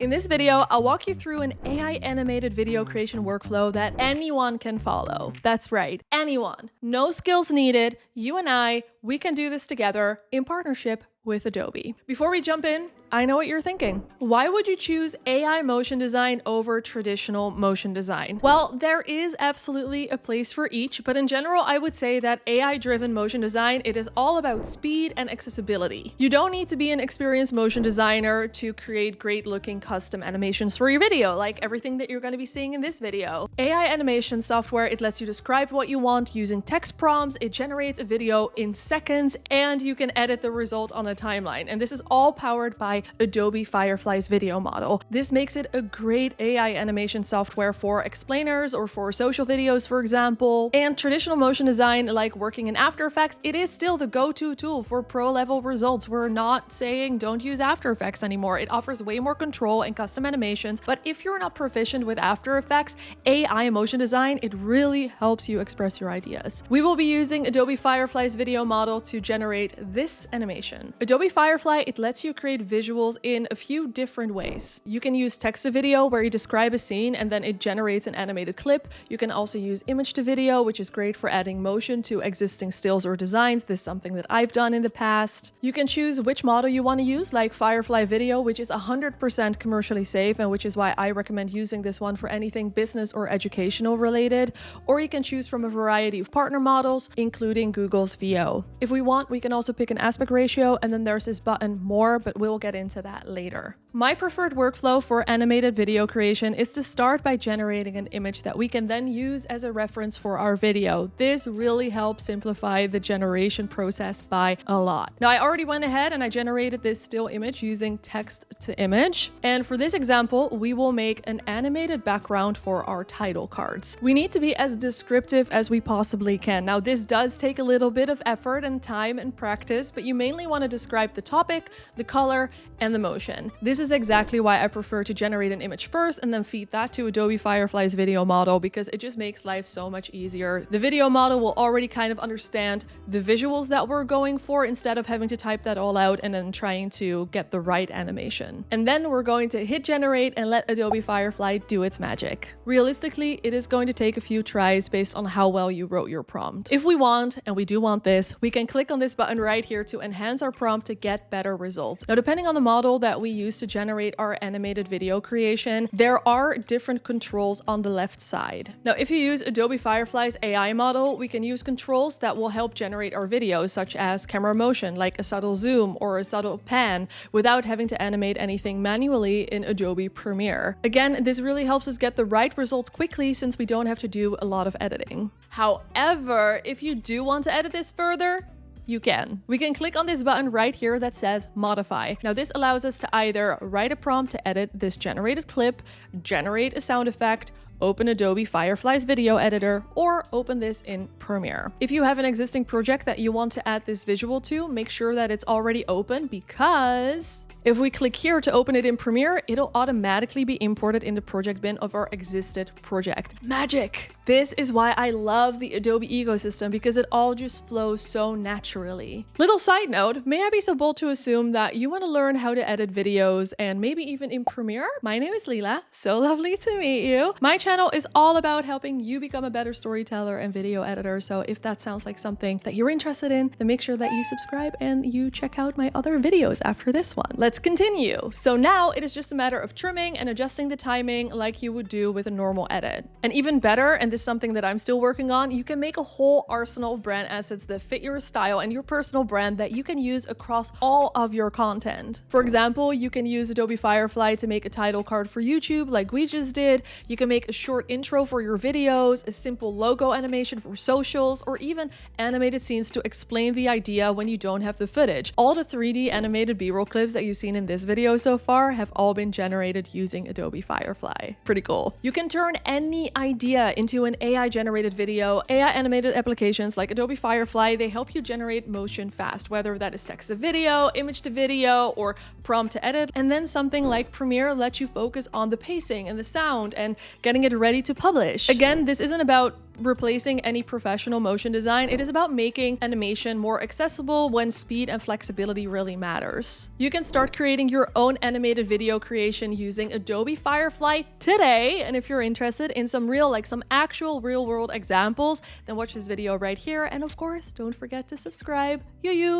In this video, I'll walk you through an AI animated video creation workflow that anyone can follow. That's right, anyone. No skills needed. You and we can do this together in partnership with Adobe. Before we jump in, I know what you're thinking. Why would you choose AI motion design over traditional motion design? Well, there is absolutely a place for each, but in general, I would say that AI-driven motion design, it is all about speed and accessibility. You don't need to be an experienced motion designer to create great-looking custom animations for your video, like everything that you're going to be seeing in this video. AI animation software, it lets you describe what you want using text prompts, it generates a video in seconds, and you can edit the result on a timeline. And this is all powered by Adobe Firefly's video model. This makes it a great AI animation software for explainers or for social videos, for example. And traditional motion design, like working in After Effects, it is still the go-to tool for pro-level results. We're not saying don't use After Effects anymore. It offers way more control and custom animations, but if you're not proficient with After Effects, AI motion design, it really helps you express your ideas. We will be using Adobe Firefly's video model to generate this animation. Adobe Firefly, it lets you create visuals in a few different ways. You can use text to video where you describe a scene and then it generates an animated clip. You can also use image to video, which is great for adding motion to existing stills or designs. This is something that I've done in the past. You can choose which model you want to use, like Firefly Video, which is 100% commercially safe and which is why I recommend using this one for anything business or educational related. Or you can choose from a variety of partner models, including Google's VO. If we want, we can also pick an aspect ratio, and then there's this button More, but we'll get into that later. My preferred workflow for animated video creation is to start by generating an image that we can then use as a reference for our video. This really helps simplify the generation process by a lot. Now, I already went ahead and I generated this still image using text to image. And for this example, we will make an animated background for our title cards. We need to be as descriptive as we possibly can. Now, this does take a little bit of effort and time and practice, but you mainly want to describe the topic, the color, and the motion. This is exactly why I prefer to generate an image first and then feed that to Adobe Firefly's video model, because it just makes life so much easier. The video model will already kind of understand the visuals that we're going for instead of having to type that all out and then trying to get the right animation. And then we're going to hit generate and let Adobe Firefly do its magic. Realistically, it is going to take a few tries based on how well you wrote your prompt. If we want, and we do want this, we can click on this button right here to enhance our prompt to get better results. Now, depending on the model that we use to generate our animated video creation, there are different controls on the left side. Now, if you use Adobe Firefly's AI model, we can use controls that will help generate our videos, such as camera motion, like a subtle zoom or a subtle pan, without having to animate anything manually in Adobe Premiere. Again, this really helps us get the right results quickly since we don't have to do a lot of editing. However, if you do want to edit this further, you can. We can click on this button right here that says modify. Now, this allows us to either write a prompt to edit this generated clip, generate a sound effect, open Adobe Firefly's video editor, or open this in Premiere. If you have an existing project that you want to add this visual to, make sure that it's already open, because if we click here to open it in Premiere, it'll automatically be imported in the project bin of our existing project. Magic! This is why I love the Adobe ecosystem, because it all just flows so naturally. Little side note, may I be so bold to assume that you want to learn how to edit videos and maybe even in Premiere? My name is Lila. So lovely to meet you. My channel is all about helping you become a better storyteller and video editor. So if that sounds like something that you're interested in, then make sure that you subscribe and you check out my other videos after this one. Let's continue. So now it is just a matter of trimming and adjusting the timing like you would do with a normal edit. And even better, and this is something that I'm still working on, you can make a whole arsenal of brand assets that fit your style and your personal brand that you can use across all of your content. For example, you can use Adobe Firefly to make a title card for YouTube like we just did. You can make a short intro for your videos, a simple logo animation for socials, or even animated scenes to explain the idea when you don't have the footage. All the 3D animated B-roll clips that you've seen in this video so far have all been generated using Adobe Firefly. Pretty cool. You can turn any idea into an AI generated video. AI animated applications like Adobe Firefly, they help you generate motion fast, whether that is text to video, image to video, or prompt to edit. And then something like Premiere lets you focus on the pacing and the sound and getting getting it ready to publish. Again, this isn't about replacing any professional motion design. It is about making animation more accessible when speed and flexibility really matters. You can start creating your own animated video creation using Adobe Firefly today. And if you're interested in some actual real world examples, then watch this video right here. And of course, don't forget to subscribe. You.